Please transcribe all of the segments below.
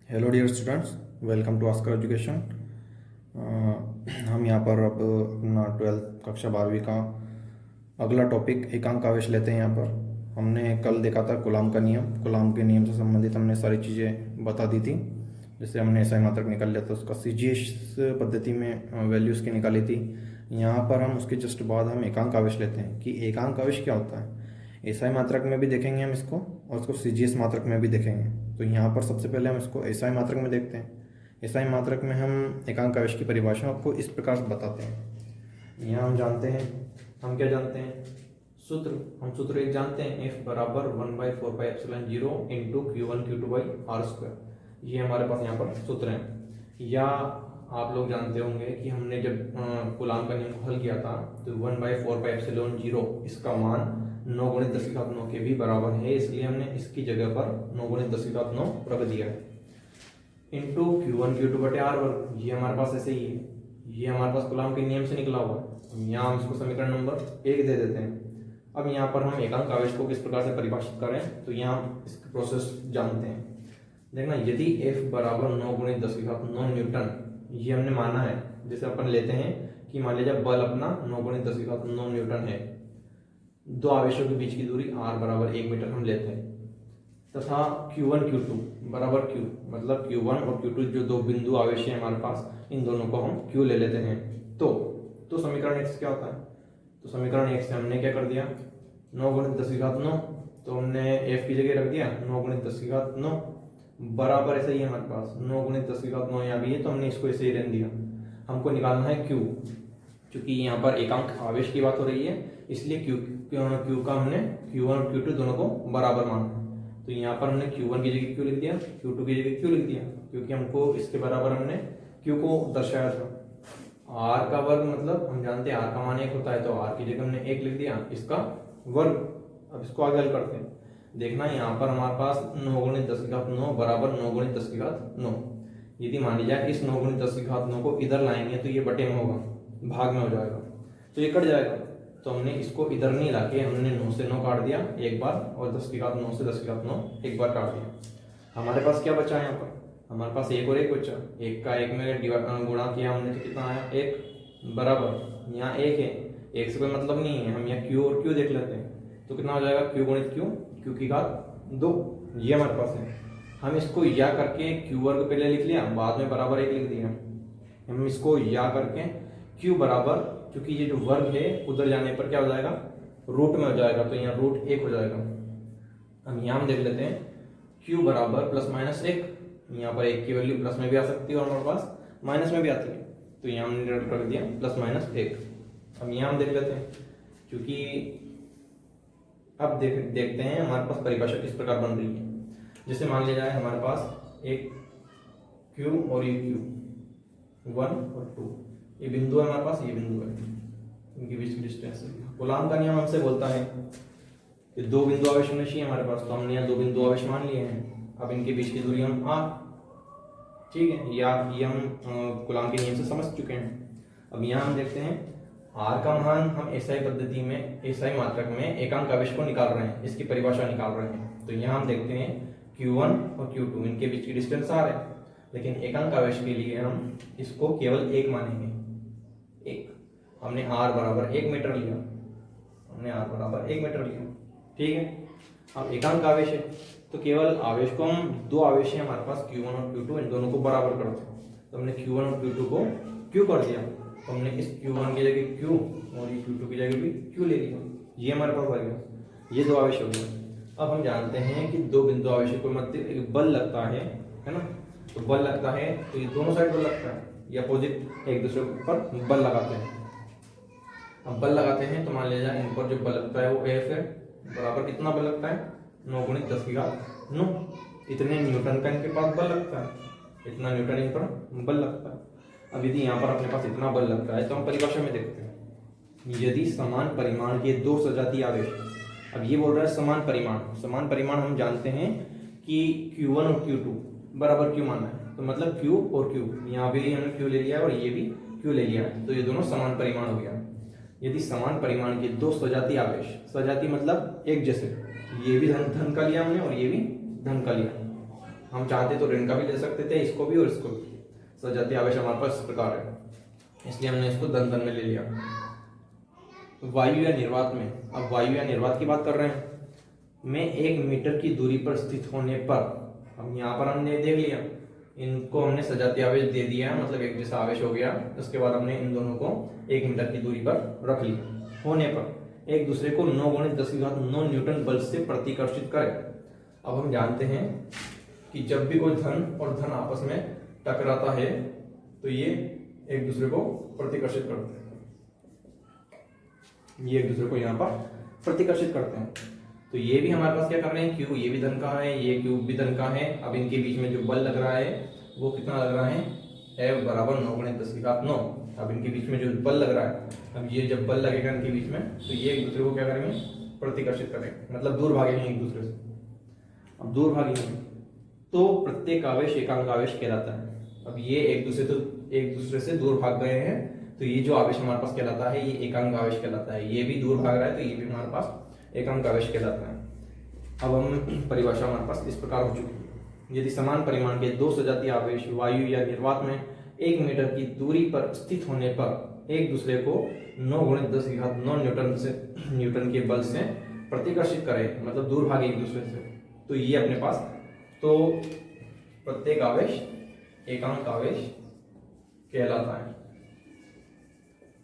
Hello dear students, welcome to आस्कर education. हम यहाँ पर अब अपना 12th कक्षा 12वीं का अगला टॉपिक एकांक आवेश लेते हैं। यहाँ पर हमने कल देखा था गुलाम के नियम से संबंधित हमने सारी चीज़ें बता दी थी। जैसे हमने एसआई मात्रक निकाल लिया था, उसका सीजीएस पद्धति में वैल्यू उसकी निकाली थी। यहाँ पर हम उसके जस्ट बाद हम एकांक आवेश लेते हैं कि एकांक आवेश क्या होता है। एसआई मात्रक में भी देखेंगे हम इसको और उसको सीजीएस मात्रक में भी देखेंगे। तो यहाँ पर सबसे पहले हम इसको एसआई मात्रक में देखते हैं। एसआई मात्रक में हम एकांक आवेश की परिभाषा आपको इस प्रकार से बताते हैं। यहाँ हम जानते हैं, हम क्या जानते हैं, हम सूत्र एक जानते हैं, F बराबर 1/4πε0 इंटू Q1 Q2/r²। ये हमारे पास यहाँ पर सूत्र हैं। या आप लोग जानते होंगे कि हमने जब कूलाम का नियम को हल किया था तो 1/4πε0 इसका मान 9 × 10⁹ के भी बराबर है, इसलिए हमने इसकी जगह पर 9 × 10⁹ रख दिया है। इंटू Q1 Q2/r², ये हमारे पास ऐसे ही है, ये हमारे पास कूलाम के नियम से निकला हुआ है। यहाँ हम इसको समीकरण नंबर 1 दे देते हैं। अब यहाँ पर हम एकांक आवेश को किस प्रकार से परिभाषित करें, तो यहाँ हम इसकी प्रोसेस जानते हैं। देखना, यदि F बराबर 9 × 10⁹ न्यूटन, ये हमने माना है। जैसे अपन लेते हैं कि मान लीजिए बल अपना 9 × 10⁹ न्यूटन है, दो आवेशों के बीच की दूरी r बराबर 1 मीटर हम लेते हैं, तथा Q1 Q2 बराबर Q, मतलब Q1 और Q2 जो दो बिंदु आवेश है हमारे पास, इन दोनों को हम Q ले लेते हैं। तो समीकरण x क्या होता है, तो समीकरण x से हमने क्या कर दिया, 9 × 10⁹, तो हमने f की जगह रख दिया 9 × 10⁹ बराबर ऐसा ही है हमारे पास 9 × 10⁹ यहाँ भी है, तो हमने इसको ऐसे ही रहने दिया। हमको निकालना है Q, क्योंकि यहाँ पर एकांक आवेश की बात हो रही है, इसलिए Q का हमने Q1 और Q2 दोनों को बराबर माना है। तो यहाँ पर हमने Q1 की जगह Q लिख दिया, Q2 की जगह Q लिख दिया, क्योंकि हमको इसके बराबर हमने Q को दर्शाया था। R का वर्ग मतलब हम जानते हैं R का मान 1 होता है, तो R की जगह हमने 1 लिख दिया, इसका वर्ग। अब इसको आगे हल करते हैं। देखना, यहाँ पर हमारे पास 9 × 10⁹ बराबर 9 × 10⁹। यदि मान लिया इस 9 × 10⁹ को इधर लाएंगे तो ये बटे में होगा, भाग में हो जाएगा, तो ये कट जाएगा। तो हमने इसको इधर नहीं लाके हमने 9 से 9 काट दिया एक बार, और 10⁹ से 10⁹ एक बार काट दिया। हमारे पास क्या बचा यहाँ पर, हमारे पास 1 और 1 बचा। 1 का 1 में गुणा किया हमने तो कितना आया, 1 बराबर, यहाँ 1 है, 1 से कोई मतलब नहीं है, हम यहाँ Q और Q देख लेते हैं। तो कितना हो जाएगा, Q × Q, Q की घात 2, ये हमारे पास है। हम इसको या करके Q वर्ग पहले लिख लिया, बाद में बराबर 1 लिख दिया। हम इसको या करके Q बराबर, क्योंकि ये जो वर्ग है उधर जाने पर क्या हो जाएगा, रूट में हो जाएगा, तो यहाँ √1 हो जाएगा। हम यहाँ हम देख लेते हैं Q बराबर ±1, यहाँ पर 1 की वैल्यू प्लस में भी आ सकती है और हमारे पास माइनस में भी आती है, तो यहाँ हमने रख दिया ±1। अब यहाँ हम देख लेते हैं, क्योंकि अब देखते हैं हमारे पास परिभाषा किस प्रकार बन रही है। जैसे मान लिया जाए हमारे पास एक Q और ये Q 1 और 2, ये बिंदु है हमारे पास, ये बिंदु है, इनके बीच की डिस्टेंस है। कूलाम का नियम हमसे बोलता है कि दो बिंदु आवेश होने चाहिए हमारे पास, तो हमने यहाँ दो बिंदु आवेश मान लिए हैं। अब इनके बीच की दूरी हम r, ठीक है, ये हम कूलाम के नियम से समझ चुके हैं। अब यहाँ हम देखते हैं r का मान हम एसआई पद्धति में, एसआई मात्रक में एकांक आवेश को निकाल रहे हैं, इसकी परिभाषा निकाल रहे हैं। तो यहाँ हम देखते हैं Q1 और Q2 इनके बीच की डिस्टेंस r है, लेकिन एकांक आवेश के लिए हम इसको केवल 1 मानेंगे। 1, हमने r बराबर 1 मीटर लिया, हमने r बराबर 1 मीटर लिया, ठीक है। अब एकांक आवेश है तो केवल आवेश को हम, दो आवेश है हमारे पास Q1 और Q2, इन दोनों को बराबर करते हैं। तो हमने Q1 और Q2 को Q कर दिया, तो हमने इस Q1 की जगह Q और ये Q2 की जगह भी Q ले लिया, ये हमारे पास आ गया, ये दो आवेश हो गए। अब हम जानते हैं कि दो बिंदु आवेशों के मध्य एक बल लगता है ना, तो बल लगता है तो ये दोनों साइड बल लगता है, ये अपोजिट एक दूसरे पर बल लगाते हैं। अब बल लगाते हैं तो मान लिया जाए इन पर जो बल लगता है वो F है, बराबर कितना बल लगता है, 9 × 10⁹। इतने न्यूटन का इनके पास बल लगता है, इतना न्यूटन इन पर बल लगता है। अब यदि यहाँ पर अपने पास इतना बल लगता है तो हम परिभाषा में देखते हैं, यदि समान परिमाण के दो सजातीय आवेश, अब ये बोल रहा है समान परिमाण हम जानते हैं कि Q1 और Q2 बराबर Q माना है, तो मतलब Q और Q, यहाँ भी हमने Q ले लिया और ये भी Q ले लिया है, तो ये दोनों समान परिमाण हो गया। यदि समान परिमाण के दो सजातीय आवेश, सजातीय मतलब एक जैसे, ये भी धन का लिया हमने और ये भी धन का लिया, हम चाहते तो ऋण का भी ले सकते थे, इसको भी और इसको भी। सजातीय आवेश हमारे पास इस प्रकार है, इसलिए हमने इसको धन धन में ले लिया। वायु या निर्वात में, अब वायु या निर्वात की बात कर रहे हैं, में 1 मीटर की दूरी पर स्थित होने पर, अब यहाँ पर हमने देख लिया, इनको हमने सजातीय आवेश दे दिया, मतलब एक जैसा आवेश हो गया। उसके बाद हमने इन दोनों को 1 मीटर की दूरी पर रख लिया। होने पर एक दूसरे को 9 गुणित 10⁻9 न्यूटन बल से प्रतिकर्षित करें। अब हम जानते हैं कि जब भी कोई धन और धन आपस में टकराता है तो ये एक दूसरे को प्रतिकर्षित करते हैं, ये एक दूसरे को यहाँ पर प्रतिकर्षित करते हैं। तो ये भी हमारे पास क्या कर रहे हैं, क्यू, ये भी धन का है, ये क्यू भी धन का है। अब इनके बीच में जो बल लग रहा है वो कितना लग रहा है, F बराबर 9 गुणित 10⁻9। अब इनके बीच में जो बल लग रहा है, अब ये जब बल लगेगा इनके बीच में तो ये एक दूसरे को क्या करेंगे, प्रतिकर्षित करेंगे, मतलब दूर भागेंगे एक दूसरे से। अब दूर भागेंगे तो प्रत्येक आवेश एकांक आवेश कहलाता है। अब ये एक दूसरे से दूर भाग गए हैं तो ये जो आवेश हमारे पास कहलाता है ये एकांक आवेश कहलाता है। ये भी दूर भाग रहा है तो ये भी हमारे पास एकांक आवेश कहलाता है। अब हम परिभाषा हमारे पास इस प्रकार हो चुकी है, यदि समान परिमाण के 2 सजातीय आवेश वायु या निर्वात में 1 मीटर की दूरी पर स्थित होने पर एक दूसरे को 9 गुणित 10⁻9 न्यूटन के बल से प्रतिकर्षित करें, मतलब दूर भागे एक दूसरे से, तो ये अपने पास, तो प्रत्येक आवेश एकांक आवेश कहलाता है।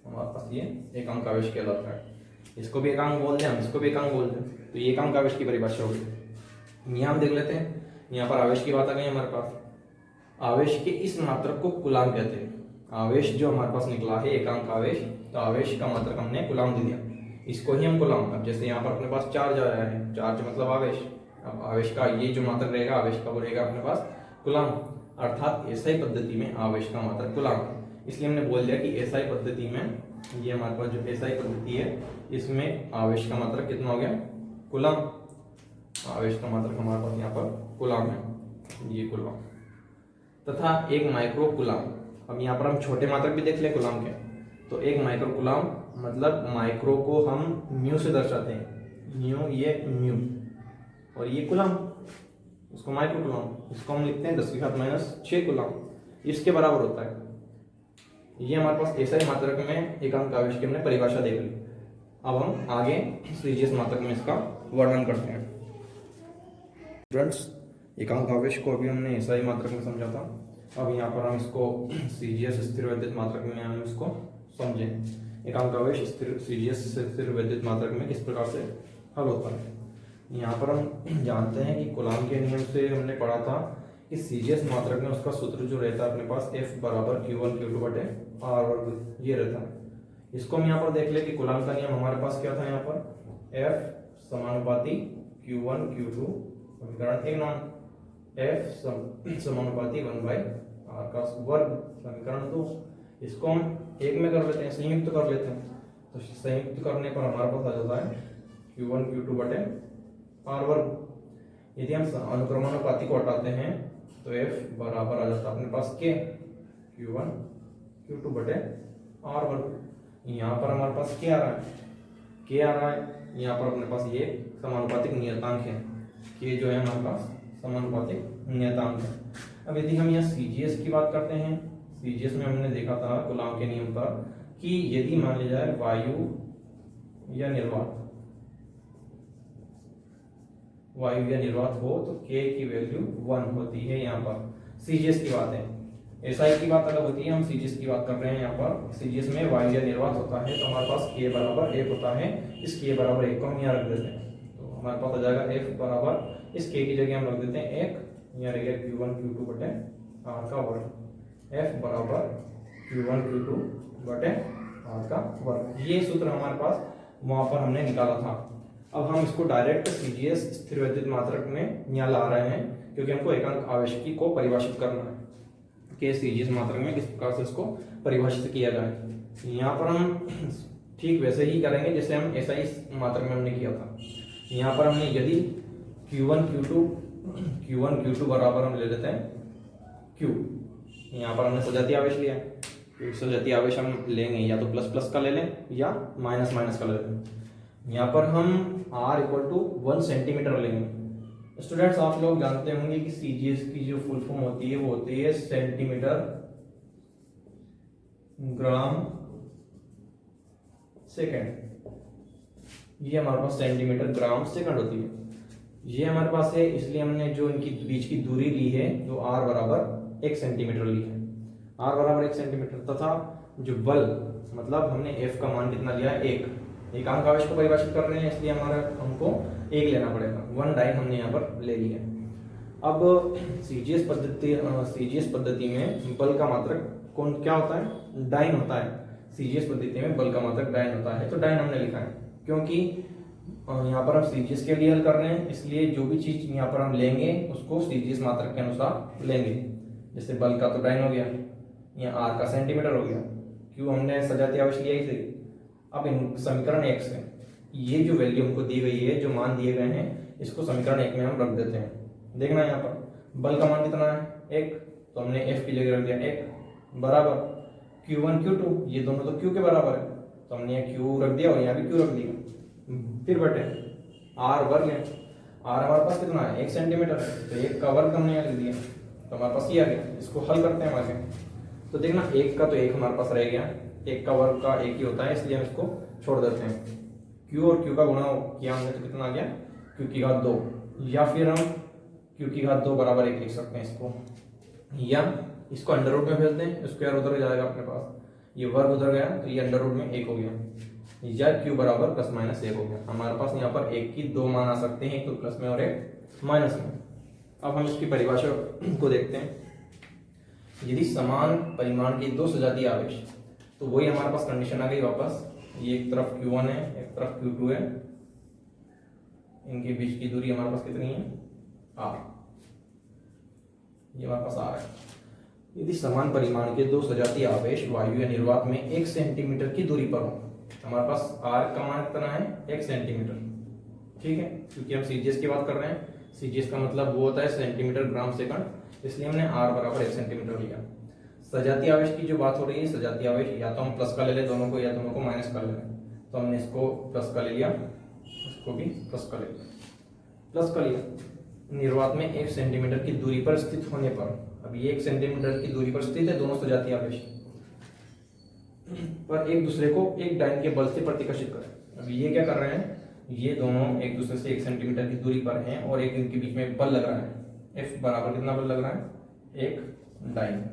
हमारे पास ये एकांक आवेश कहलाता है। इसको भी एकांक बोल दें, हम इसको भी एकांक बोल दें, तो ये एकांक आवेश की परिभाषा होगी। यहाँ हम देख लेते हैं, यहाँ पर आवेश की बात आ गई हमारे पास। आवेश के इस मात्रक को कूलाम कहते हैं। आवेश जो हमारे पास निकला है एकांक आवेश, तो आवेश का मात्रक हमने कूलाम दे दिया, इसको ही हम कूलाम। अब जैसे यहाँ पर अपने पास चार्ज आया है, चार्ज मतलब आवेश। अब आवेश का ये जो मात्रक रहेगा आवेश का वो रहेगा अपने पास कूलाम, अर्थात एसआई पद्धति में आवेश का मात्रक कूलाम। इसलिए हमने बोल दिया कि एसआई पद्धति में, ये हमारे पास जो एसआई पद्धति है इसमें आवेश का मात्रक कितना हो गया, कूलाम। आवेश का मात्रक हमारे पास यहाँ पर कूलाम है, ये कूलाम, तथा 1 माइक्रो कूलाम। अब यहाँ पर हम छोटे मात्रक भी देख लें कूलाम के, तो 1 माइक्रो कूलाम मतलब माइक्रो को हम म्यू से दर्शाते हैं, म्यू, ये म्यू और ये कूलाम, इसको माइक्रो कूलाम, इसको हम लिखते हैं 10⁻6 कूलाम, इसके बराबर होता है। ये हमारे पास एसआई मात्रक में एकांक आवेश की हमने परिभाषा देख ली। अब हम आगे सीजीएस मात्रक में इसका वर्णन करते हैं। स्टूडेंट्स, एकांक आवेश को अभी हमने एसआई मात्रक में समझा था, अब यहाँ पर हम इसको सीजीएस स्थिर वैद्युत मात्रक में हम इसको समझें। एकांक आवेश सीजीएस स्थिर वैद्युत मात्रक में किस प्रकार से हल होता है। यहाँ पर हम जानते हैं कि कूलाम के नियम से हमने पढ़ा था कि सीजीएस मात्रक में उसका सूत्र जो रहता है अपने पास F बराबर Q1 Q2 बटे R वर्ग, ये रहता है। इसको हम यहाँ पर देख ले कि कूलाम का नियम हमारे पास क्या था, यहाँ पर F समानुपाती Q1 Q2 समीकरण 1 नॉन, F समानुपाती 1/R का वर्ग समीकरण 2। इसको हम एक में कर लेते हैं, संयुक्त कर लेते हैं, तो संयुक्त करने पर हमारे पास आ जाता है Q1 Q2 बटे R वर्ग। यदि हम अनुक्रमानुपाती को हटाते हैं तो F बराबर आ जाता है अपने पास K Q1 Q2 बटे R वर्ग। यहाँ पर हमारे पास क्या आ रहा है, K आ रहा है। यहाँ पर अपने पास ये समानुपातिक नियतांक है, K जो है हमारे पास समानुपातिक नियतांक है। अब यदि हम यहाँ सीजीएस की बात करते हैं, सीजीएस में हमने देखा था कूलाम के नियम पर कि यदि मान लिया जाए वायु या निर्वात हो तो K की वैल्यू 1 होती है। यहाँ पर सीजीएस की बात है, एसआई की बात अलग होती है, हम सीजीएस की बात कर रहे हैं। यहाँ पर सीजीएस में वायु या निर्वात होता है तो हमारे पास K बराबर 1 होता है। इस K बराबर 1 को हम यहाँ रख देते हैं, तो हमारे पास आ जाएगा F बराबर, इस K की जगह हम रख देते हैं 1, यहाँ रहेगा Q1 Q2 बटे R का वर्ग। F बराबर Q1 Q2 बटे R का वर्ग, ये सूत्र हमारे पास वहाँ पर हमने निकाला था। अब हम इसको डायरेक्ट सीजीएस स्थिर वैद्युत मात्रक में यहाँ ला रहे हैं, क्योंकि हमको एकांक आवेश को परिभाषित करना है कि सीजीएस मात्रक में किस प्रकार से इसको परिभाषित किया जाए। यहाँ पर हम ठीक वैसे ही करेंगे जैसे हम एसआई मात्रक में हमने किया था। यहाँ पर हमने यदि Q1 Q2 बराबर हम ले लेते हैं Q, यहाँ पर हमने सजातीय आवेश लिया, सजातीय आवेश हम लेंगे या तो प्लस प्लस का ले लें या माइनस माइनस का ले लें। यहाँ पर हम R = 1 सेंटीमीटर लेंगे, स्टूडेंट्स आप लोग जानते होंगे कि सीजीएस की जो फुल फॉर्म होती है वो होती है सेंटीमीटर ग्राम सेकंड। ये हमारे पास सेंटीमीटर ग्राम सेकंड होती है। ये हमारे पास है, इसलिए हमने जो इनकी बीच की दूरी ली है जो आर बराबर 1 सेंटीमीटर ली है, आर बराबर 1 सेंटीमीटर। तथा जो बल मतलब हमने एफ का मान कितना लिया है, 1 एकांक आवेश को परिभाषित कर रहे हैं, इसलिए हमारा हमको 1 लेना पड़ेगा। 1 डाइन हमने यहाँ पर ले लिया। अब सीजीएस पद्धति में बल का मात्रक कौन क्या होता है, डाइन होता है। सीजीएस पद्धति में बल का मात्रक डाइन होता है, तो डाइन हमने लिखा है क्योंकि यहाँ पर हम सीजीएस के लिए हल कर रहे हैं, इसलिए जो भी चीज यहाँ पर हम लेंगे उसको सीजीएस मात्रक के अनुसार लेंगे। जैसे बल का तो डाइन हो गया, यहाँ आर का सेंटीमीटर हो गया, क्यों हमने सजातीय आवेश लिया ही सही। अब इन समीकरण 1 से ये जो वैल्यू हमको दी गई है, जो मान दिए गए हैं, इसको समीकरण 1 में हम रख देते हैं। देखना यहाँ पर बल का मान कितना है 1, तो हमने एफ की जगह रख दिया 1 बराबर Q1 Q2, ये दोनों तो Q के बराबर है, तो हमने यहाँ Q रख दिया और यहाँ भी Q रख दिया। फिर बटे आर वर्ग है, आर हमारे पास कितना है 1 सेंटीमीटर, तो 1 का वर्ग हमने यहाँ लिख दिया, तो हमारे पास ये आ गया। इसको हल करते हैं आगे, तो देखना 1 का तो 1 हमारे पास रह गया, 1 का वर्ग का 1 ही होता है, इसलिए हम इसको छोड़ देते हैं। Q और Q का गुणा किया हमने तो कितना आ गया Q की घात 2, या फिर हम Q की घात 2 बराबर 1 लिख सकते हैं इसको, या इसको अंडर रूट में भेज दें, स्क्वायर उधर जाएगा अपने पास, ये वर्ग उधर गया तो ये अंडर रूट में 1 हो गया, या Q बराबर प्लस माइनस 1 हो गया। हमारे पास यहाँ पर 1 की 2 मान आ सकते हैं, तो प्लस में और 1 माइनस में। अब हम इसकी परिभाषा को देखते हैं। यदि समान परिमाण के 2 सजातीय आवेश, तो वही हमारे पास कंडीशन आ गई वापस, ये एक तरफ Q1 है एक तरफ Q2 है, इनके बीच की दूरी हमारे पास कितनी है R, ये हमारे पास R है। यदि समान परिमाण के 2 सजातीय आवेश वायु या निर्वात में 1 सेंटीमीटर की दूरी पर हो, हमारे पास R का मान कितना है 1 सेंटीमीटर, ठीक है, क्योंकि हम सीजीएस की बात कर रहे हैं, सीजीएस का मतलब वो होता है सेंटीमीटर ग्राम सेकंड, इसलिए हमने R बराबर 1 सेंटीमीटर लिया। सजातीय आवेश की जो बात हो रही है, सजातीय आवेश या तो हम प्लस का ले लें दोनों को, या दोनों को माइनस का ले लें, तो हमने इसको प्लस का ले लिया, इसको भी प्लस का ले लिया, प्लस का लिया। निर्वात में 1 सेंटीमीटर की दूरी पर स्थित होने पर, अब ये 1 सेंटीमीटर की दूरी पर स्थित है दोनों सजातीय आवेश, पर एक दूसरे को एक डाइन के बल से प्रतिकर्षित करें। अब ये क्या कर रहे हैं, ये दोनों एक दूसरे से 1 सेंटीमीटर की दूरी पर हैं और एक इनके बीच में बल लग रहा है, F बराबर कितना बल लग रहा है 1 डाइन।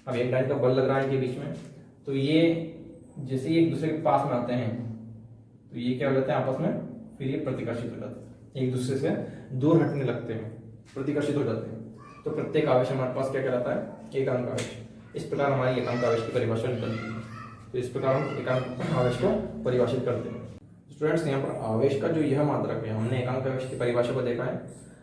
अब 1 डाइन का बल लग रहा है इनके बीच में, तो ये जैसे ही एक दूसरे के पास में आते हैं तो ये क्या हो जाते हैं आपस में, फिर ये प्रतिकर्षित हो जाते हैं, एक दूसरे से दूर हटने लगते हैं, प्रतिकर्षित हो जाते हैं। तो प्रत्येक आवेश हमारे पास क्या कहलाता है, एकांक आवेश। इस प्रकार हमारी एकांक आवेश की परिभाषा निकलती है। तो इस प्रकार हम एकांक आवेश को परिभाषित करते हैं। स्टूडेंट्स यहाँ पर आवेश का जो यह मात्रक है, हमने एकांक आवेश की परिभाषा को देखा है,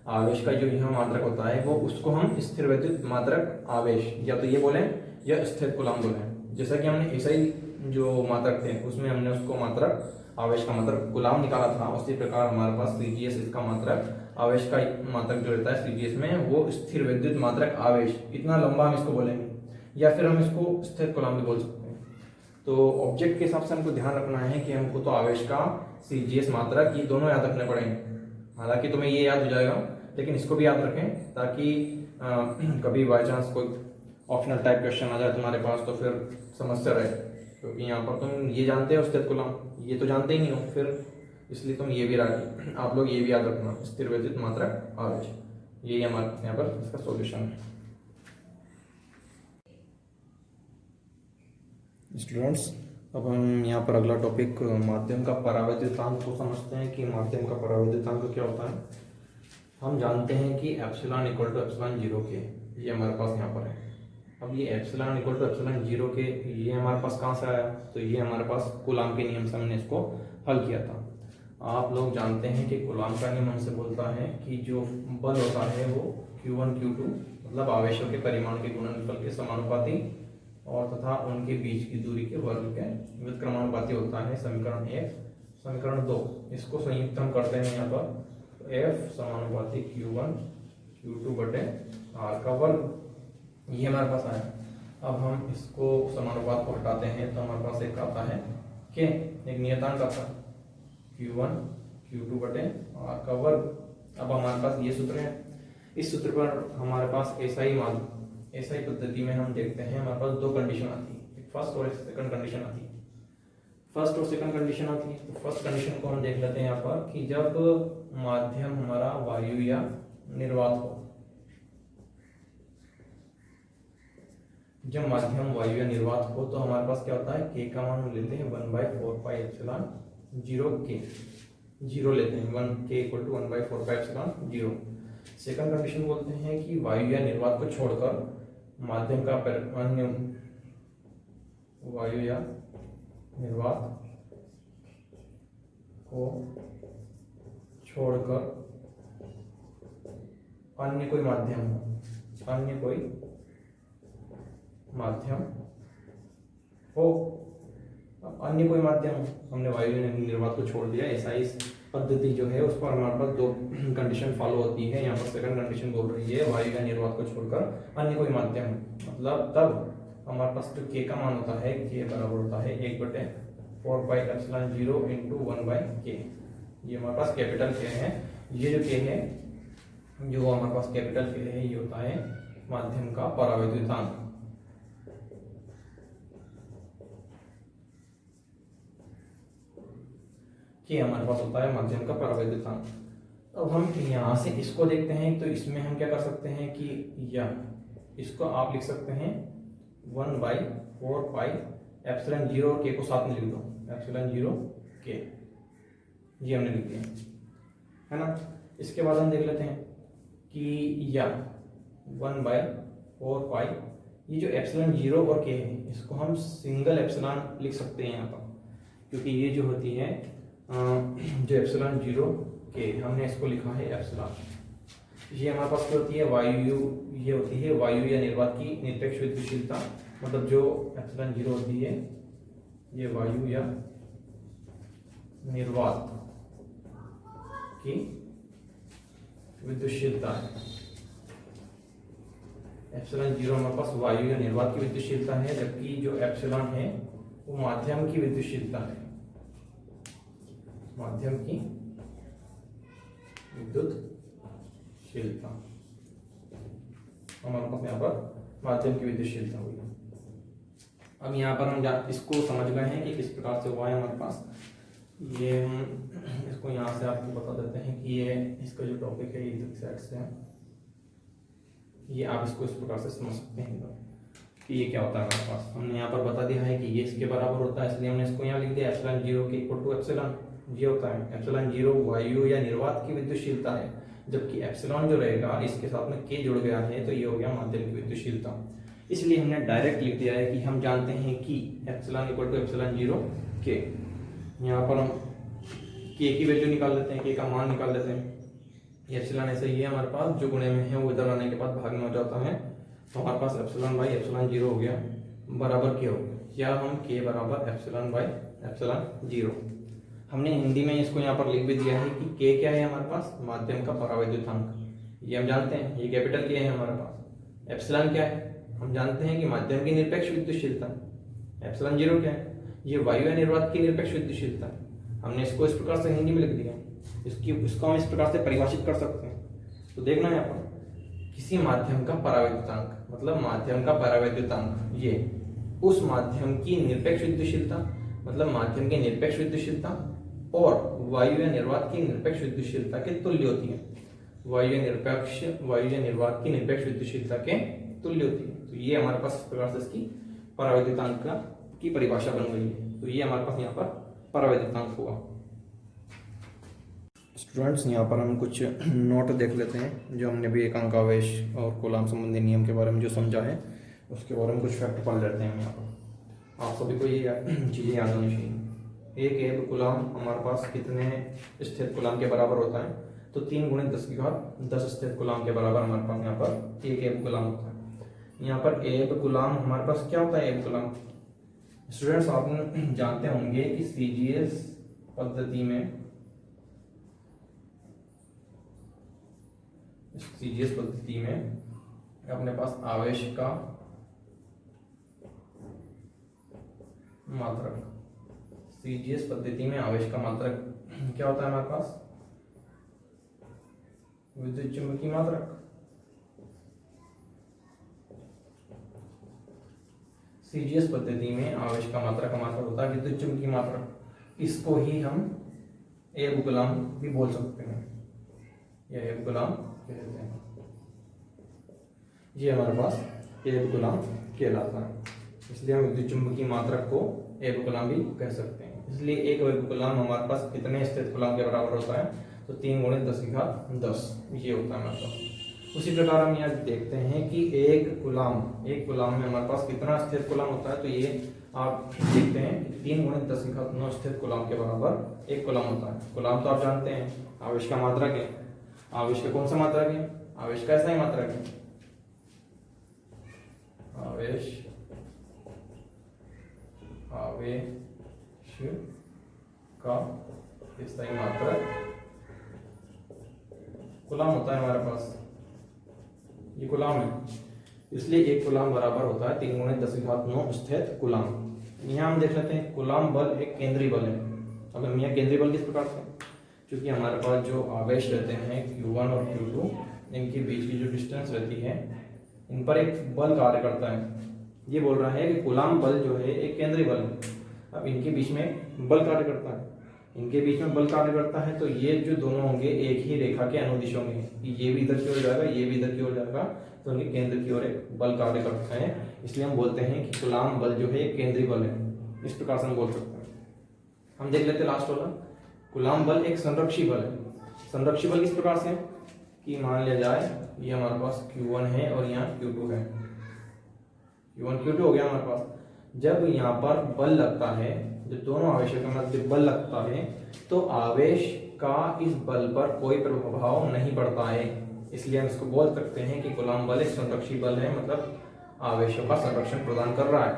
आवेश का जो यह मात्रक होता है वो उसको हम स्थिर वैद्युत मात्रक आवेश या तो ये बोले या स्थिर कूलाम बोले। जैसा कि हमने ऐसा ही जो मात्रक थे उसमें हमने उसको मात्रक आवेश का मात्रक कूलाम निकाला था, उसी प्रकार हमारे पास सीजीएस इसका मात्रक आवेश का मात्रक जो रहता है सीजीएस में वो स्थिर वैद्युत मात्रक आवेश, इतना लंबा हम इसको बोलेंगे, या फिर हम इसको स्थिर कूलाम भी बोल सकते हैं। तो ऑब्जेक्ट के हिसाब से हमको ध्यान रखना है कि हमको तो आवेश का सीजीएस मात्रक ये दोनों याद रखने पड़ेंगे। हालांकि तुम्हें ये याद हो जाएगा, लेकिन इसको भी याद रखें ताकि कभी बाई चांस कोई ऑप्शनल टाइप क्वेश्चन आ जाए तुम्हारे पास तो फिर समस्या रहे, क्योंकि यहाँ पर तुम ये जानते हो स्थिर कूलाम, ये तो जानते ही नहीं हो, फिर इसलिए तुम ये भी आप लोग ये भी याद रखना, स्थिर वैद्युत मात्रक आवेश। यही हमारे यहाँ पर इसका सॉल्यूशन है। स्टूडेंट्स अब हम यहाँ पर अगला टॉपिक माध्यम का परावैद्युतांक को समझते हैं कि माध्यम का परावैद्युतांक क्या होता है। हम जानते हैं कि एप्सिलॉन इक्वल टू एप्सिलॉन 0 के, ये हमारे पास यहाँ पर है। अब ये एप्सिलॉन इक्वल टू एप्सिलॉन 0 के ये हमारे पास कहाँ से आया, तो ये हमारे पास कूलाम के नियम से हमने इसको हल किया था। आप लोग जानते हैं कि कूलाम का नियम हमसे बोलता है कि जो बल होता है वो Q1 Q2 मतलब आवेशों के परिमाण के गुणनफल के समानुपाती और तथा उनके बीच की दूरी के वर्ग के व्युत्क्रमानुपाती होता है। समीकरण 1, समीकरण 2 इसको संयुक्त हम करते हैं यहाँ पर, F समानुपाती Q1 Q2 बटे R का वर्ग, ये हमारे पास आया। अब हम इसको समानुपात को हटाते हैं तो हमारे पास एक आता है के, एक नियतांक आता है Q1 Q2 बटे R का वर्ग। अब हमारे पास ये सूत्र है, इस सूत्र पर हमारे पास एसआई पद्धति में हम देखते हैं हमारे पास दो कंडीशन आती है, एक फर्स्ट और एक सेकंड कंडीशन आती है। फर्स्ट और सेकंड कंडीशन आती है तो फर्स्ट कंडीशन को हम देख लेते हैं यहाँ पर कि जब माध्यम हमारा वायु या निर्वात हो, जब माध्यम वायु या निर्वात हो तो हमारे पास क्या होता है, के का मान लेते हैं 1/4πε0 के, जीरो लेते हैं, 1 के इक्वल टू 1/4πε0। सेकंड कंडीशन बोलते हैं कि वायु या निर्वात को छोड़कर माध्यम का अन्य वायु या निर्वात को छोड़कर अन्य कोई माध्यम हो, अन्य कोई माध्यम हो, अन्य कोई माध्यम हो, हमने वायु या निर्वात को छोड़ दिया, ऐसा इस पद्धति जो है उस पर हमारे पास दो कंडीशन फॉलो होती है। यहाँ पर सेकंड कंडीशन बोल रही है वायु या निर्वात को छोड़कर अन्य कोई माध्यम, मतलब तब हमारे पास जो के का मान होता है, के बराबर होता है 1/4πε0 इंटू 1/k। ये हमारे पास कैपिटल के है, ये जो के है, जो हमारे पास कैपिटल के है, ये होता है माध्यम का परावैद्युतांक। कि हमारे पास होता है माध्यम का परावैद्युतांक। अब हम यहाँ से इसको देखते हैं तो इसमें हम क्या कर सकते हैं कि या इसको आप लिख सकते हैं 1/4πε0 के को साथ में लिख दो, ε0 के, ये हमने लिख दिया है ना। इसके बाद हम देख लेते हैं कि या 1/4π, ये जो ε0 और के है इसको हम सिंगल एप्सिलॉन लिख सकते हैं यहाँ पर, क्योंकि ये जो होती है जो ε0 के, हमने इसको लिखा है एप्सिलॉन। ये हमारे पास क्या होती है, वायु, ये होती है वायु या निर्वात की निरपेक्ष विद्युतशीलता, मतलब जो ε0 होती है ये वायु या निर्वात की विद्युतशीलता है। ε0 हमारे पास वायु या निर्वात की विद्युतशीलता है, जबकि जो एप्सिलॉन है वो माध्यम की विद्युतशीलता है, माध्यम की विद्युतशीलता हमारे पास यहाँ पर माध्यम की विद्युतशीलता हुई। अब यहाँ पर हम इसको समझ गए हैं कि किस प्रकार से हुआ है हमारे पास। ये हम इसको यहाँ से आपको बता देते हैं कि ये इसका जो टॉपिक है ये साइड से है, ये आप इसको इस प्रकार से समझ सकते हैं कि ये क्या होता है हमारे पास। हमने यहाँ पर बता दिया है कि ये इसके बराबर होता है, इसलिए हमने इसको यहाँ लिख दिया ε0 के इक्वल टू एप्सिलॉन। ये होता है ε0 वायु या निर्वात की विद्युतशीलता है, जबकि एप्सिलॉन जो रहेगा इसके साथ में के जुड़ गया है तो ये हो गया माध्यम की विद्युतशीलता। इसलिए हमने डायरेक्ट लिख दिया है कि हम जानते हैं कि एप्सिलॉन इक्वल टू ε0 के। यहाँ पर हम के की वैल्यू निकाल लेते हैं, के का मान निकाल लेते हैं। ये एप्सिलॉन ऐसे ही है हमारे पास, जो गुणे में है वो इधर आने के बाद भाग में हो जाता है, तो हमारे पास ε/ε0 हो गया बराबर के हो गया, या हम के बराबर ε/ε0। हमने हिंदी में इसको यहाँ पर लिख भी दिया है कि के क्या है हमारे पास, माध्यम का परावैद्युतांक, ये हम जानते हैं, ये कैपिटल के है हमारे पास। एप्सिलॉन क्या है, हम जानते हैं कि माध्यम की निरपेक्ष विद्युतशीलता। ε0 क्या है, ये वायु या निर्वात की निरपेक्ष विद्युतशीलता। हमने इसको इस प्रकार से हिंदी में लिख दिया, इसको हम इस प्रकार से परिभाषित कर सकते हैं। तो देखना है यहाँ पर किसी माध्यम का परावैद्युतांक, मतलब माध्यम का परावैद्युतांक, ये उस माध्यम की निरपेक्ष विद्युतशीलता, मतलब माध्यम की निरपेक्ष विद्युतशीलता और वायु या निर्वात की निरपेक्ष विद्युतशीलता के तुल्य होती है। वायु या निर्वात की निरपेक्ष विद्युतशीलता के तुल्य होती है। तो ये हमारे पास इस प्रकार से इसकी परावैद्युतांक की परिभाषा बन गई है। तो ये हमारे पास यहाँ पर परावैद्युतांक हुआ। स्टूडेंट्स, यहाँ पर हम कुछ नोट देख लेते हैं, जो हमने भी एकांकावेश और कूलाम संबंधी नियम के बारे में जो समझा है उसके बारे में कुछ फैक्ट पढ़ लेते हैं। यहाँ पर आप सभी को ये चीज़ें याद होनी चाहिए। एक कूलाम हमारे पास कितने स्थिर कूलाम के बराबर होता है, तो 3 × 10⁻10 स्थिर कूलाम के बराबर हमारे पास यहाँ पर एक कूलाम होता है। यहाँ पर एक कूलाम हमारे पास क्या होता है, एक कूलाम। स्टूडेंट्स, आप जानते होंगे कि सीजीएस पद्धति में अपने पास आवेश का मात्रक, सीजीएस पद्धति में आवेश का मात्रक क्या होता है हमारे पास, विद्युत चुंबकीय मात्रक। सीजीएस पद्धति में आवेश का मात्रक हमारे पास होता है विद्युत चुंबकीय मात्रक। इसको ही हम एक गुलाम भी बोल सकते हैं, या एक गुलाम कहते हैं। ये हमारे पास एक गुलाम कहलाता है, इसलिए हम विद्युत चुंबकीय मात्रक को एक गुलाम भी कह सकते हैं। इसलिए एक गुलाम हमारे पास कितने स्थित गुलाम के बराबर होता है, तो 3 × 10⁻10 ये होता है हमारे पास। उसी प्रकार हम यहाँ देखते हैं कि एक गुलाम में हमारे पास कितना स्थिर गुलाम होता है, तो ये आप देखते हैं 3 × 10⁻9 स्थिर गुलाम के बराबर एक गुलाम होता है। गुलाम तो आप जानते हैं आवेश का मात्रक है। आवेश का कौन सा मात्रक है? आवेश का ऐसा ही मात्रक है, आवेश का स्थायी मात्रक गुलाम होता है हमारे पास। ये गुलाम है, इसलिए एक गुलाम बराबर होता है 3 × 10⁻9 स्थित गुलाम। यहाँ हम देख लेते हैं गुलाम बल एक केंद्रीय बल है। अब हम यहाँ केंद्रीय बल किस प्रकार से, क्योंकि हमारे पास जो आवेश रहते हैं Q1 और Q2, इनके बीच की जो डिस्टेंस रहती है, इन पर एक बल कार्य करता है। ये बोल रहा है कि गुलाम बल जो है एक केंद्रीय बल है। अब इनके बीच में बल कार्य करता है, इनके बीच में बल कार्य करता है, तो ये जो दोनों होंगे एक ही रेखा के अनुदिश होंगे, ये भी इधर की ओर जाएगा, ये भी इधर की ओर जाएगा, तो उनके केंद्र की ओर एक बल कार्य करता है। इसलिए हम बोलते हैं कि गुलाम बल जो है एक केंद्रीय बल है। इस प्रकार से हम बोल सकते हैं। हम देख लेते हैं लास्ट वाला, गुलाम बल एक संरक्षी बल है। संरक्षी बल किस प्रकार से, कि मान लिया जाए ये हमारे पास Q1 है और यहाँ Q2 है, Q1 Q2 हो गया हमारे पास। जब यहाँ पर बल लगता है, जब दोनों आवेशों के मध्य बल लगता है, तो आवेश का इस बल पर कोई प्रभाव नहीं पड़ता है। इसलिए हम इसको बोल सकते हैं कि गुलाम बल एक संरक्षी बल है, मतलब आवेशों का संरक्षण प्रदान कर रहा है।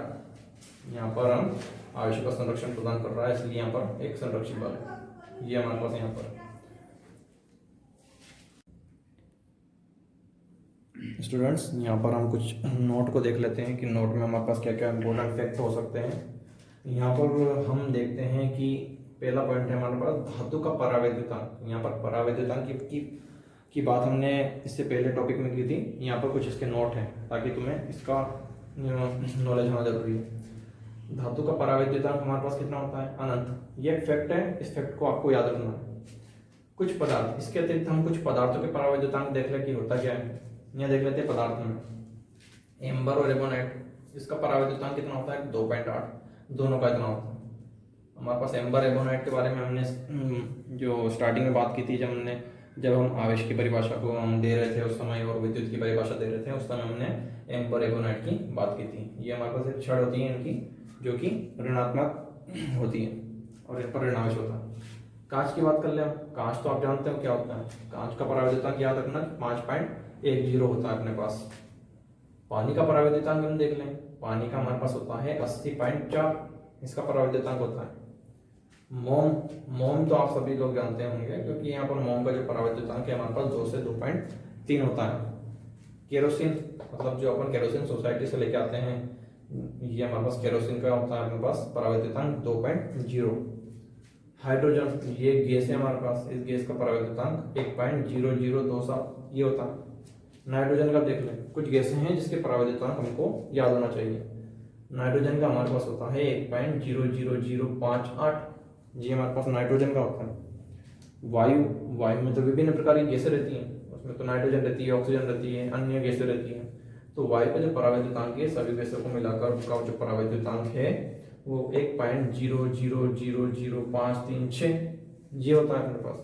यहाँ पर हम आवेशों का संरक्षण प्रदान कर रहा है, इसलिए यहाँ पर एक संरक्षी बल है। ये हमारे पास यहाँ पर स्टूडेंट्स, यहाँ पर हम कुछ नोट को देख लेते हैं कि नोट में हमारे पास क्या क्या इंपॉर्टेंट फैक्ट हो सकते हैं। यहाँ पर हम देखते हैं कि पहला पॉइंट है हमारे पास धातु का परावैद्युतांक। यहाँ पर परावैद्युतांक की बात हमने इससे पहले टॉपिक में की थी। यहाँ पर कुछ इसके नोट हैं ताकि तुम्हें इसका नॉलेज होना जरूरी है। धातु का परावैद्युतांक हमारे पास कितना होता है? अनंत। ये एक फैक्ट है, इस फैक्ट को आपको याद रखना है। कुछ पदार्थ, इसके अतिरिक्त हम कुछ पदार्थों के परावैद्युतांक देख लें कि होता क्या है। यहाँ देख लेते हैं पदार्थ में एम्बर और एबोनाइट, इसका परावैद्युतांक कितना होता है? 2.8। दोनों का इतना होता है। हमारे पास एम्बर एबोनाइट के बारे में हमने जो स्टार्टिंग में बात की थी, जब हम आवेश की परिभाषा को हम दे रहे थे उस समय, और विद्युत की परिभाषा दे रहे थे उस समय, हमने एम्बर एबोनाइट की बात की थी। ये हमारे पास एक छड़ होती है इनकी, जो कि ऋणात्मक होती है और इन पर ऋणावेश होता है। कांच की बात कर ले हम। कांच तो आप जानते हो क्या होता है। कांच का परावैद्युतांक याद रखना 5.10 होता है अपने पास। पानी का परावैद्युतांक हम देख लें। पानी का हमारे पास होता है 80.4, इसका परावैद्युतांक होता है। मोम तो आप सभी लोग जानते होंगे, क्योंकि यहाँ पर मोम का जो परावैद्युतांक है हमारे पास 2 से 2.3 होता है। केरोसिन, मतलब जो अपन केरोसिन सोसाइटी से लेके आते हैं, ये हमारे पास केरोसिन का होता है अपने पास परावैद्युतांक 2.0। हाइड्रोजन, ये गैस है हमारे पास, इस गैस का परावैद्युतांक 1.0027 ये होता है। नाइट्रोजन का देख लें। कुछ गैसें हैं जिसके परावैद्युतांक हमको याद होना चाहिए। नाइट्रोजन का हमारे पास होता है 1.00058, ये हमारे पास नाइट्रोजन का होता है। वायु में तो विभिन्न प्रकार की गैसें रहती हैं, उसमें तो नाइट्रोजन रहती है, ऑक्सीजन रहती है, अन्य गैसें रहती हैं। तो वायु का जो परावैद्युतांक है, सभी गैसों को मिलाकर उसका जो परावैद्युतांक है वो 1.000056 ये होता है अपने पास।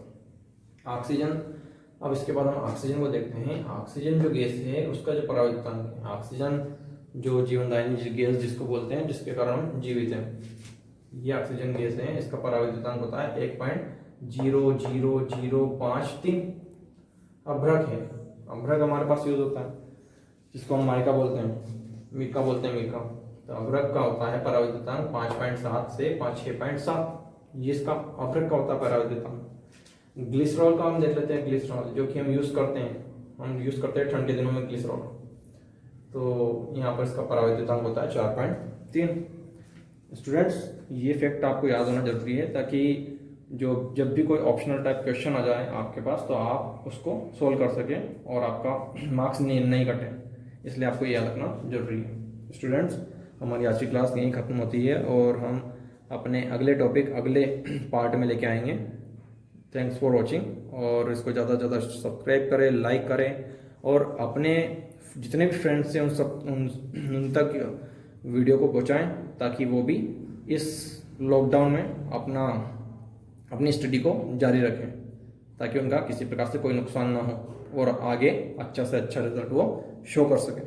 ऑक्सीजन, अब इसके बाद हम ऑक्सीजन को देखते हैं। ऑक्सीजन जो गैस है उसका जो परावैद्युतांक है, ऑक्सीजन जो जीवनदायिनी गैस जिसको बोलते हैं, जिसके कारण हम जीवित हैं, ये ऑक्सीजन गैस है, इसका परावैद्युतांक होता है 1.00053। अभ्रक है, अभ्रक हमारे पास यूज होता है, जिसको हम माइका बोलते हैं, मीका बोलते हैं, मीका। तो अभ्रक का होता है परावैद्युतांक 5.7 से 6.7, ये इसका अभ्रक का होता है परावैद्युतांक। ग्लिसरॉल का हम देख लेते हैं। ग्लिसरॉल जो कि हम यूज करते हैं ठंडे दिनों में ग्लिसरॉल, तो यहाँ पर इसका परावैद्युतांक होता है 4.3। स्टूडेंट्स, ये फैक्ट आपको याद होना जरूरी है, ताकि जो जब भी कोई ऑप्शनल टाइप क्वेश्चन आ जाए आपके पास तो आप उसको सोल्व कर सकें और आपका मार्क्स नहीं कटे, इसलिए आपको ये याद रखना जरूरी है। स्टूडेंट्स, हमारी आज की क्लास यहीं ख़त्म होती है और हम अपने अगले टॉपिक अगले पार्ट में लेके आएंगे। थैंक्स फॉर वॉचिंग, और इसको ज़्यादा से ज़्यादा सब्सक्राइब करें, लाइक करें और अपने जितने भी फ्रेंड्स हैं उन तक वीडियो को पहुंचाएं ताकि वो भी इस लॉकडाउन में अपनी स्टडी को जारी रखें, ताकि उनका किसी प्रकार से कोई नुकसान ना हो और आगे अच्छा से अच्छा रिजल्ट वो शो कर सकें।